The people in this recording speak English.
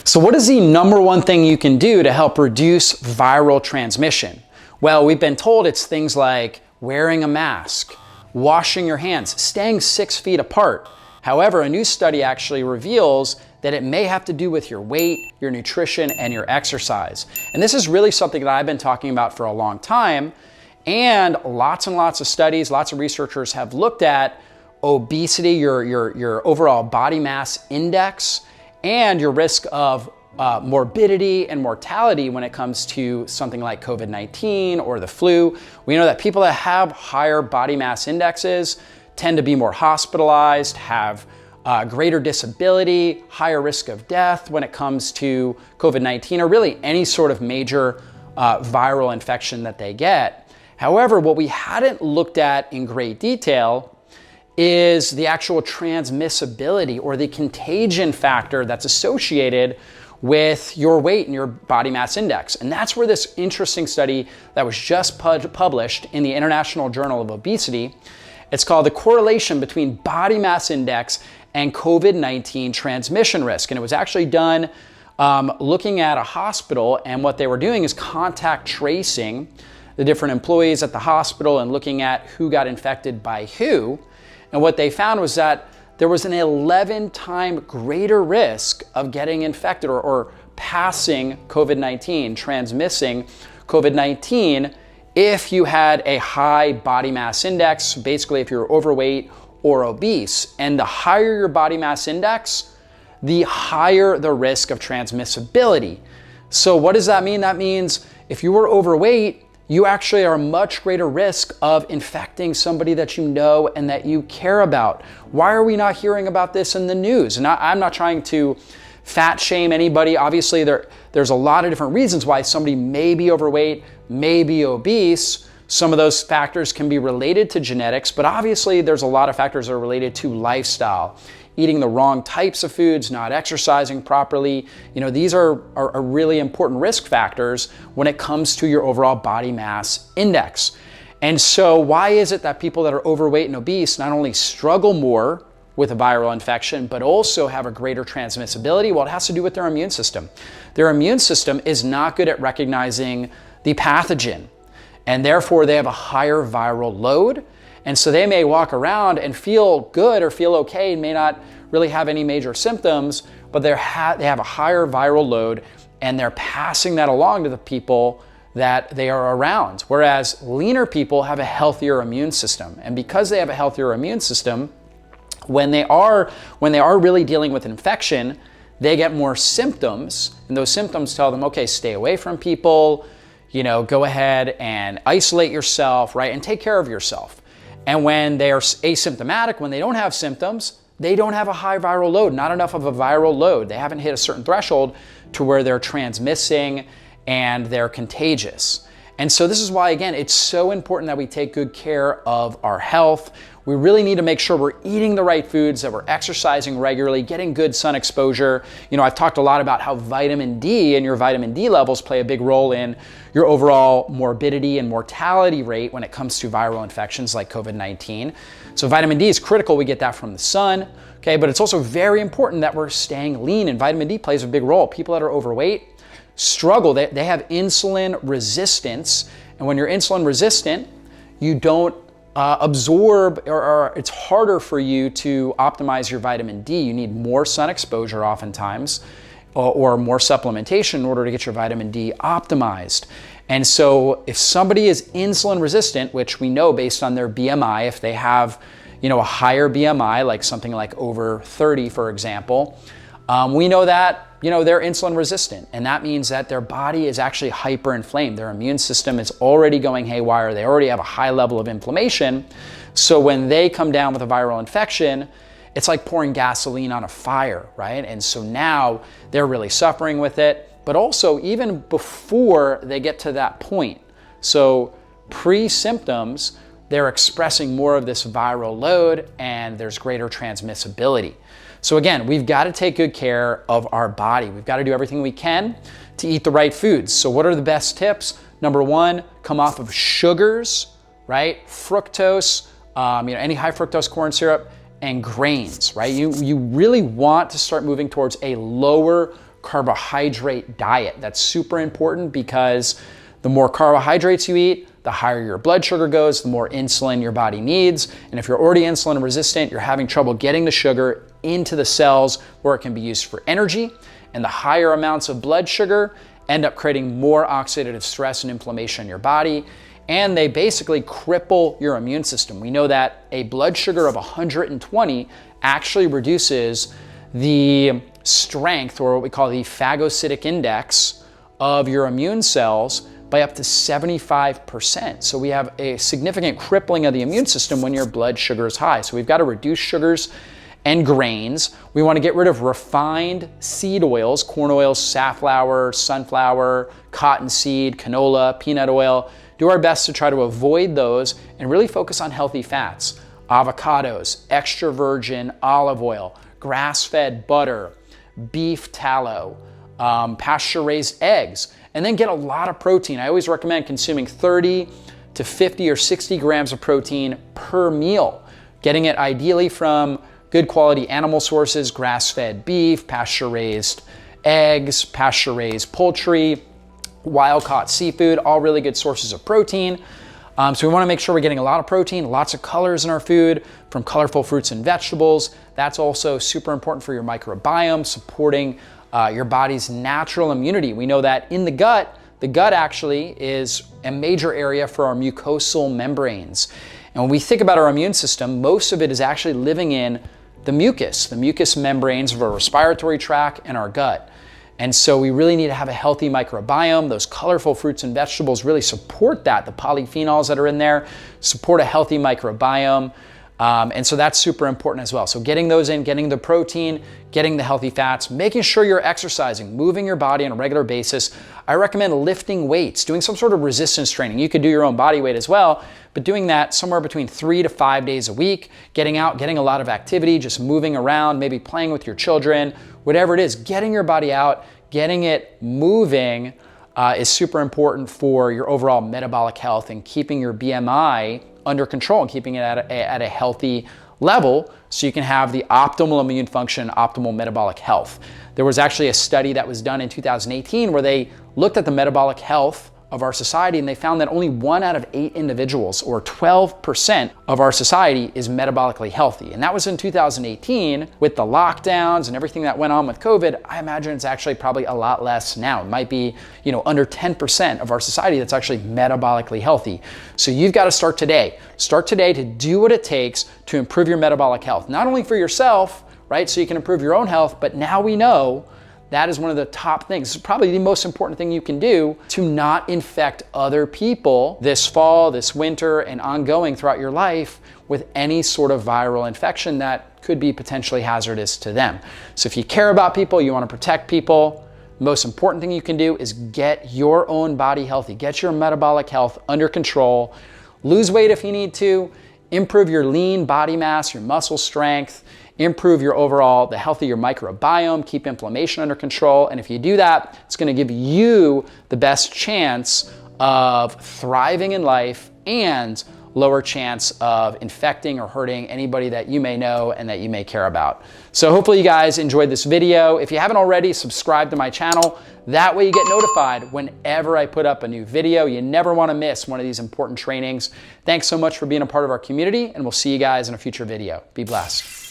So what is the number one thing you can do to help reduce viral transmission? Well, we've been told it's things like wearing a mask, washing your hands, staying 6 feet apart. However, a new study actually reveals that it may have to do with your weight, your nutrition, and your exercise. And this is really something that I've been talking about for a long time. And lots of studies, lots of researchers have looked at obesity, your overall body mass index, and your risk of morbidity and mortality when it comes to something like COVID-19 or the flu. We know that people that have higher body mass indexes tend to be more hospitalized, have greater disability, higher risk of death when it comes to COVID-19 or really any sort of major viral infection that they get. However, what we hadn't looked at in great detail is the actual transmissibility or the contagion factor that's associated with your weight and your body mass index. And that's where this interesting study that was just published in the International Journal of Obesity, it's called The Correlation Between Body Mass Index and COVID-19 Transmission Risk. And it was actually done looking at a hospital, and what they were doing is contact tracing the different employees at the hospital and looking at who got infected by who. And what they found was that there was an 11-time greater risk of getting infected or passing COVID-19, transmitting COVID-19, if you had a high body mass index, basically if you're overweight or obese. And the higher your body mass index, the higher the risk of transmissibility. So what does that mean? That means if you were overweight, you actually are a much greater risk of infecting somebody that you know and that you care about. Why are we not hearing about this in the news? And I'm not trying to fat shame anybody. Obviously, there's a lot of different reasons why somebody may be overweight, may be obese. Some of those factors can be related to genetics, but obviously there's a lot of factors that are related to lifestyle. Eating the wrong types of foods, not exercising properly. These are really important risk factors when it comes to your overall body mass index. And so why is it that people that are overweight and obese not only struggle more with a viral infection, but also have a greater transmissibility? Well, it has to do with their immune system. Their immune system is not good at recognizing the pathogen, and therefore they have a higher viral load. And so they may walk around and feel good or feel okay and may not really have any major symptoms, but they have a higher viral load and they're passing that along to the people that they are around. Whereas leaner people have a healthier immune system. And because they have a healthier immune system, when they are really dealing with infection, they get more symptoms, and those symptoms tell them, okay, stay away from people, go ahead and isolate yourself, right? And take care of yourself. And when they are asymptomatic, when they don't have symptoms, they don't have a high viral load, not enough of a viral load. They haven't hit a certain threshold to where they're transmissing and they're contagious. And so this is why, again, it's so important that we take good care of our health. We really need to make sure we're eating the right foods, that we're exercising regularly, getting good sun exposure. I've talked a lot about how vitamin D and your vitamin D levels play a big role in your overall morbidity and mortality rate when it comes to viral infections like COVID-19. So vitamin D is critical. We get that from the sun, okay? But it's also very important that we're staying lean, and vitamin D plays a big role. People that are overweight struggle. They have insulin resistance, and when you're insulin resistant, you don't absorb, or it's harder for you to optimize your vitamin D. You need more sun exposure oftentimes, or more supplementation in order to get your vitamin D optimized. And so if somebody is insulin resistant, which we know based on their BMI, if they have a higher BMI, like something like over 30, for example, we know that they're insulin resistant, and that means that their body is actually hyperinflamed. Their immune system is already going haywire. They already have a high level of inflammation. So when they come down with a viral infection, it's like pouring gasoline on a fire, right? And so now they're really suffering with it, but also even before they get to that point. So pre-symptoms, they're expressing more of this viral load and there's greater transmissibility. So again, we've got to take good care of our body. We've got to do everything we can to eat the right foods. So what are the best tips? Number one, come off of sugars, right? Fructose, any high fructose corn syrup, and grains, right? You really want to start moving towards a lower carbohydrate diet. That's super important because the more carbohydrates you eat, the higher your blood sugar goes, the more insulin your body needs. And if you're already insulin resistant, you're having trouble getting the sugar into the cells where it can be used for energy. And the higher amounts of blood sugar end up creating more oxidative stress and inflammation in your body. And they basically cripple your immune system. We know that a blood sugar of 120 actually reduces the strength, or what we call the phagocytic index, of your immune cells by up to 75%. So we have a significant crippling of the immune system when your blood sugar is high. So we've got to reduce sugars and grains. We want to get rid of refined seed oils, corn oil, safflower, sunflower, cottonseed, canola, peanut oil. Do our best to try to avoid those and really focus on healthy fats. Avocados, extra virgin olive oil, grass-fed butter, beef tallow, pasture-raised eggs, and then get a lot of protein. I always recommend consuming 30 to 50 or 60 grams of protein per meal, getting it ideally from good quality animal sources, grass-fed beef, pasture-raised eggs, pasture-raised poultry, wild-caught seafood, all really good sources of protein. So we want to make sure we're getting a lot of protein, lots of colors in our food from colorful fruits and vegetables. That's also super important for your microbiome, supporting your body's natural immunity. We know that in the gut actually is a major area for our mucosal membranes. And when we think about our immune system, most of it is actually living in the mucous membranes of our respiratory tract and our gut. And so we really need to have a healthy microbiome. Those colorful fruits and vegetables really support that. The polyphenols that are in there support a healthy microbiome. And so that's super important as well. So getting those in, getting the protein, getting the healthy fats, making sure you're exercising, moving your body on a regular basis. I recommend lifting weights, doing some sort of resistance training. You could do your own body weight as well, but doing that somewhere between 3 to 5 days a week, getting out, getting a lot of activity, just moving around, maybe playing with your children, whatever it is, getting your body out, getting it moving is super important for your overall metabolic health and keeping your BMI under control and keeping it at a healthy level so you can have the optimal immune function, optimal metabolic health. There was actually a study that was done in 2018 where they looked at the metabolic health of our society, and they found that only 1 out of 8 individuals, or 12% of our society, is metabolically healthy. And that was in 2018. With the lockdowns and everything that went on with COVID, I imagine it's actually probably a lot less now. It might be, under 10% of our society that's actually metabolically healthy. So you've got to start today. Start today to do what it takes to improve your metabolic health, not only for yourself, right, so you can improve your own health, but now we know that is one of the top things. It's probably the most important thing you can do to not infect other people this fall, this winter, and ongoing throughout your life with any sort of viral infection that could be potentially hazardous to them. So if you care about people, you want to protect people, the most important thing you can do is get your own body healthy, get your metabolic health under control, lose weight if you need to, improve your lean body mass, your muscle strength, improve the health of your microbiome, keep inflammation under control. And if you do that, it's going to give you the best chance of thriving in life and lower chance of infecting or hurting anybody that you may know and that you may care about. So hopefully you guys enjoyed this video. If you haven't already, subscribe to my channel. That way you get notified whenever I put up a new video. You never want to miss one of these important trainings. Thanks so much for being a part of our community, and we'll see you guys in a future video. Be blessed.